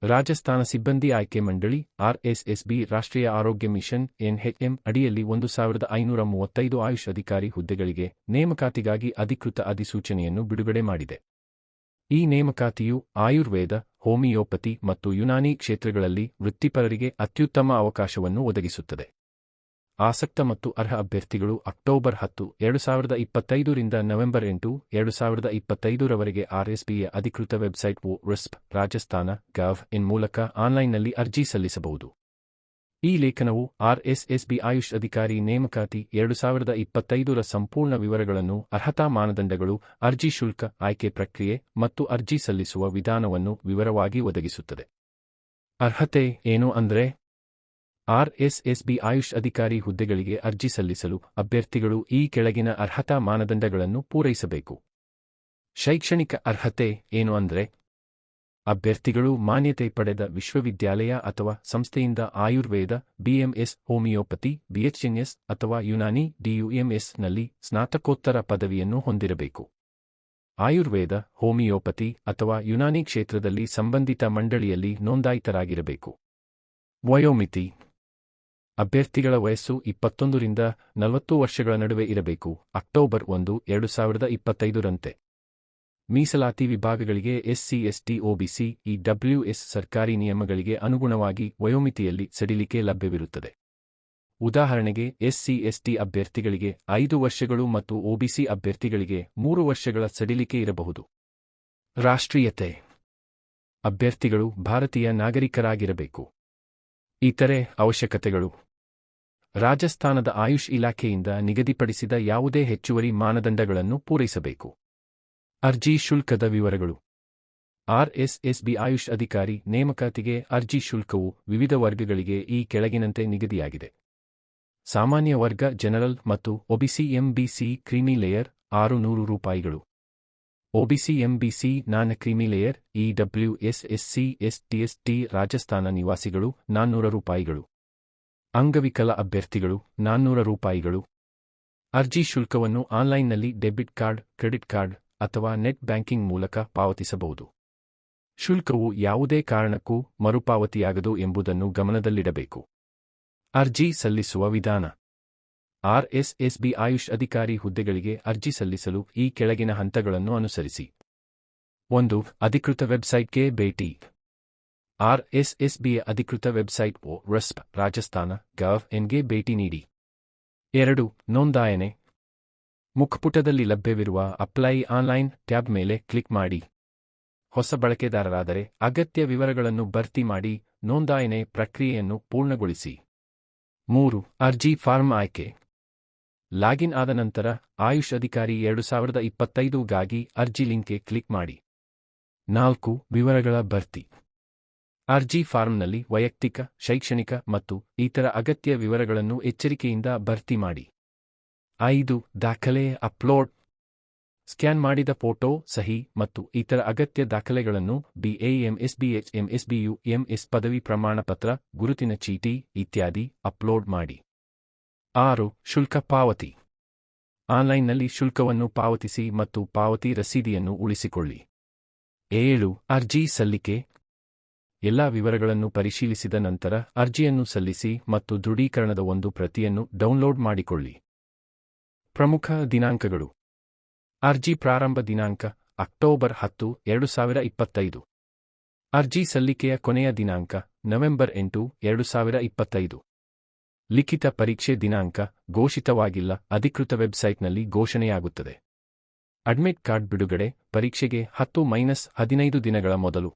ರಾಜಸ್ಥಾನ ಸಿಬ್ಬಂದಿ ಆಯ್ಕೆ ಮಂಡಳಿ ಆರ್ಎಸ್ಎಸ್ಬಿ ರಾಷ್ಟ್ರೀಯ ಆರೋಗ್ಯ ಮಿಷನ್ ಎನ್ಎಚ್ಎಂ ಅಡಿಯಲ್ಲಿ 1535 ಆಯುಷ್ ಅಧಿಕಾರಿ ಹುದ್ದೆಗಳಿಗೆ ನೇಮಕಾತಿಗಾಗಿ ಅಧಿಕೃತ ಅಧಿಸೂಚನೆಯನ್ನು ಬಿಡುಗಡೆ ಮಾಡಿದೆ. ಈ ನೇಮಕಾತಿಯು ಆಯುರ್ವೇದ, ಹೋಮಿಯೋಪತಿ ಮತ್ತು ಯುನಾನಿ ಕ್ಷೇತ್ರಗಳಲ್ಲಿ ವೃತ್ತಿಪರರಿಗೆ ಅತ್ಯುತ್ತಮ ಅವಕಾಶವನ್ನು ಒದಗಿಸುತ್ತದೆ. ಆಸಕ್ತ ಮತ್ತು ಅರ್ಹ ಅಭ್ಯರ್ಥಿಗಳು ಅಕ್ಟೋಬರ್ 10, 2025 ರಿಂದ ನವೆಂಬರ್ 8, 2025 ರವರೆಗೆ ಆರ್ಎಸ್ಬಿಯ ಅಧಿಕೃತ ವೆಬ್ಸೈಟ್ RISP Rajasthan Gov.in ಮೂಲಕ ಆನ್ಲೈನ್ನಲ್ಲಿ ಅರ್ಜಿ ಸಲ್ಲಿಸಬಹುದು. ಈ ಲೇಖನವು ಆರ್ಎಸ್ಎಸ್ಬಿ ಆಯುಷ್ ಅಧಿಕಾರಿ ನೇಮಕಾತಿ 2025 ರ ಸಂಪೂರ್ಣ ವಿವರಗಳನ್ನು, ಅರ್ಹತಾ ಮಾನದಂಡಗಳು, ಅರ್ಜಿ ಶುಲ್ಕ, ಆಯ್ಕೆ ಪ್ರಕ್ರಿಯೆ ಮತ್ತು ಅರ್ಜಿ ಸಲ್ಲಿಸುವ ವಿಧಾನವನ್ನು ವಿವರವಾಗಿ ಒದಗಿಸುತ್ತದೆ. ಅರ್ಹತೆ ಏನು ಅಂದ್ರೆ? ಆರ್ಎಸ್ಎಸ್ಬಿ ಆಯುಷ್ ಅಧಿಕಾರಿ ಹುದ್ದೆಗಳಿಗೆ ಅರ್ಜಿ ಸಲ್ಲಿಸಲು ಅಭ್ಯರ್ಥಿಗಳು ಈ ಕೆಳಗಿನ ಅರ್ಹತಾ ಮಾನದಂಡಗಳನ್ನು ಪೂರೈಸಬೇಕು. ಶೈಕ್ಷಣಿಕ ಅರ್ಹತೆ ಏನು ಅಂದ್ರೆ? ಅಭ್ಯರ್ಥಿಗಳು ಮಾನ್ಯತೆ ಪಡೆದ ವಿಶ್ವವಿದ್ಯಾಲಯ ಅಥವಾ ಸಂಸ್ಥೆಯಿಂದ ಆಯುರ್ವೇದ, BMS, ಹೋಮಿಯೋಪತಿ, BHNS ಅಥವಾ ಯುನಾನಿ DUMS ನಲ್ಲಿ ಸ್ನಾತಕೋತ್ತರ ಪದವಿಯನ್ನು ಹೊಂದಿರಬೇಕು. ಆಯುರ್ವೇದ, ಹೋಮಿಯೋಪತಿ ಅಥವಾ ಯುನಾನಿ ಕ್ಷೇತ್ರದಲ್ಲಿ ಸಂಬಂಧಿತ ಮಂಡಳಿಯಲ್ಲಿ ನೋಂದಾಯಿತರಾಗಿರಬೇಕು. ವಯೋಮಿತಿ: ಅಭ್ಯರ್ಥಿಗಳ ವಯಸ್ಸು 21 ರಿಂದ 40 ವರ್ಷಗಳ ನಡುವೆ ಇರಬೇಕು. ಅಕ್ಟೋಬರ್ 1, 2025 ರಂತೆ. ಮೀಸಲಾತಿ ವಿಭಾಗಗಳಿಗೆ SC, ST, OBC, EWS ಸರ್ಕಾರಿ ನಿಯಮಗಳಿಗೆ ಅನುಗುಣವಾಗಿ ವಯೋಮಿತಿಯಲ್ಲಿ ಸಡಿಲಿಕೆ ಲಭ್ಯವಿರುತ್ತದೆ. ಉದಾಹರಣೆಗೆ SC, ST ಅಭ್ಯರ್ಥಿಗಳಿಗೆ 5 ವರ್ಷಗಳು ಮತ್ತು OBC ಅಭ್ಯರ್ಥಿಗಳಿಗೆ 3 ವರ್ಷಗಳ ಸಡಿಲಿಕೆ ಇರಬಹುದು. ರಾಷ್ಟ್ರೀಯತೆ: ಅಭ್ಯರ್ಥಿಗಳು ಭಾರತೀಯ ನಾಗರಿಕರಾಗಿರಬೇಕು. ಇತರೆ ಅವಶ್ಯಕತೆಗಳು: ರಾಜಸ್ಥಾನದ ಆಯುಷ್ ಇಲಾಖೆಯಿಂದ ನಿಗದಿಪಡಿಸಿದ ಯಾವುದೇ ಹೆಚ್ಚುವರಿ ಮಾನದಂಡಗಳನ್ನು ಪೂರೈಸಬೇಕು. ಅರ್ಜಿ ಶುಲ್ಕದ ವಿವರಗಳು: ಆರ್ಎಸ್ಎಸ್ಬಿ ಆಯುಷ್ ಅಧಿಕಾರಿ ನೇಮಕಾತಿಗೆ ಅರ್ಜಿ ಶುಲ್ಕವು ವಿವಿಧ ವರ್ಗಗಳಿಗೆ ಈ ಕೆಳಗಿನಂತೆ ನಿಗದಿಯಾಗಿದೆ. ಸಾಮಾನ್ಯ ವರ್ಗ ಜನರಲ್ ಮತ್ತು OBC MBC creamy layer ₹600. OBC MBC non creamy layer EWS SC ST ST Rajasthan ನಿವಾಸಿಗಳು ₹400. ಅಂಗವಿಕಲ ಅಭ್ಯರ್ಥಿಗಳು ₹400. ಅರ್ಜಿ ಶುಲ್ಕವನ್ನು ಆನ್ಲೈನ್ನಲ್ಲಿ ಡೆಬಿಟ್ ಕಾರ್ಡ್, ಕ್ರೆಡಿಟ್ ಕಾರ್ಡ್ ಅಥವಾ ನೆಟ್ ಬ್ಯಾಂಕಿಂಗ್ ಮೂಲಕ ಪಾವತಿಸಬಹುದು. ಶುಲ್ಕವು ಯಾವುದೇ ಕಾರಣಕ್ಕೂ ಮರುಪಾವತಿಯಾಗದು ಎಂಬುದನ್ನು ಗಮನದಲ್ಲಿಡಬೇಕು. ಅರ್ಜಿ ಸಲ್ಲಿಸುವ ವಿಧಾನ: ಆರ್ಎಸ್ಎಸ್ಬಿ ಆಯುಷ್ ಅಧಿಕಾರಿ ಹುದ್ದೆಗಳಿಗೆ ಅರ್ಜಿ ಸಲ್ಲಿಸಲು ಈ ಕೆಳಗಿನ ಹಂತಗಳನ್ನು ಅನುಸರಿಸಿ. 1. ಅಧಿಕೃತ ವೆಬ್ಸೈಟ್ಗೆ ಭೇಟಿ. ಆರ್ಎಸ್ಎಸ್ಬಿಯ ಅಧಿಕೃತ ವೆಬ್ಸೈಟ್ RISP Rajasthan Gov.in ಗೆ ಭೇಟಿ ನೀಡಿ. 2. ನೋಂದಾಯಣೆ. ಮುಖಪುಟದಲ್ಲಿ ಲಭ್ಯವಿರುವ ಅಪ್ಲೈ ಆನ್ಲೈನ್ ಟ್ಯಾಬ್ ಮೇಲೆ ಕ್ಲಿಕ್ ಮಾಡಿ. ಹೊಸ ಬಳಕೆದಾರರಾದರೆ ಅಗತ್ಯ ವಿವರಗಳನ್ನು ಭರ್ತಿ ಮಾಡಿ ನೋಂದಾಯಣೆ ಪ್ರಕ್ರಿಯೆಯನ್ನು ಪೂರ್ಣಗೊಳಿಸಿ. 3. ಅರ್ಜಿ ಫಾರ್ಮ್ ಆಯ್ಕೆ. ಲಾಗಿನ್ ಆದ ನಂತರ ಆಯುಷ್ ಅಧಿಕಾರಿ 2025 ಗಾಗಿ ಅರ್ಜಿ ಲಿಂಕ್ಗೆ ಕ್ಲಿಕ್ ಮಾಡಿ. 4. ವಿವರಗಳ ಭರ್ತಿ. ಅರ್ಜಿ ಫಾರ್ಮ್ನಲ್ಲಿ ವೈಯಕ್ತಿಕ, ಶೈಕ್ಷಣಿಕ ಮತ್ತು ಇತರ ಅಗತ್ಯ ವಿವರಗಳನ್ನು ಎಚ್ಚರಿಕೆಯಿಂದ ಭರ್ತಿ ಮಾಡಿ. 5. ದಾಖಲೆ ಅಪ್ಲೋಡ್. ಸ್ಕ್ಯಾನ್ ಮಾಡಿದ ಫೋಟೋ, ಸಹಿ ಮತ್ತು ಇತರ ಅಗತ್ಯ ದಾಖಲೆಗಳನ್ನು BAMS BHMS BUMS ಪದವಿ ಪ್ರಮಾಣಪತ್ರ, ಗುರುತಿನ ಚೀಟಿ ಇತ್ಯಾದಿ ಅಪ್ಲೋಡ್ ಮಾಡಿ. 6. ಶುಲ್ಕ ಪಾವತಿ. ಆನ್ಲೈನ್ನಲ್ಲಿ ಶುಲ್ಕವನ್ನು ಪಾವತಿಸಿ ಮತ್ತು ಪಾವತಿ ರಸೀದಿಯನ್ನು ಉಳಿಸಿಕೊಳ್ಳಿ. 7. ಅರ್ಜಿ ಸಲ್ಲಿಕೆ. ಎಲ್ಲಾ ವಿವರಗಳನ್ನು ಪರಿಶೀಲಿಸಿದ ನಂತರ ಅರ್ಜಿಯನ್ನು ಸಲ್ಲಿಸಿ ಮತ್ತು ದೃಢೀಕರಣದ ಒಂದು ಪ್ರತಿಯನ್ನು ಡೌನ್ಲೋಡ್ ಮಾಡಿಕೊಳ್ಳಿ. ಪ್ರಮುಖ ದಿನಾಂಕಗಳು: ಅರ್ಜಿ ಪ್ರಾರಂಭ ದಿನಾಂಕ ಅಕ್ಟೋಬರ್ 10, 2025. ಅರ್ಜಿ ಸಲ್ಲಿಕೆಯ ಕೊನೆಯ ದಿನಾಂಕ ನವೆಂಬರ್ 8, 2025. ಲಿಖಿತ ಪರೀಕ್ಷೆ ದಿನಾಂಕ ಘೋಷಿತವಾಗಿಲ್ಲ, ಅಧಿಕೃತ ವೆಬ್ಸೈಟ್ನಲ್ಲಿ ಘೋಷಣೆಯಾಗುತ್ತದೆ. ಅಡ್ಮಿಟ್ ಕಾರ್ಡ್ ಬಿಡುಗಡೆ ಪರೀಕ್ಷೆಗೆ 10-15 ದಿನಗಳ ಮೊದಲು.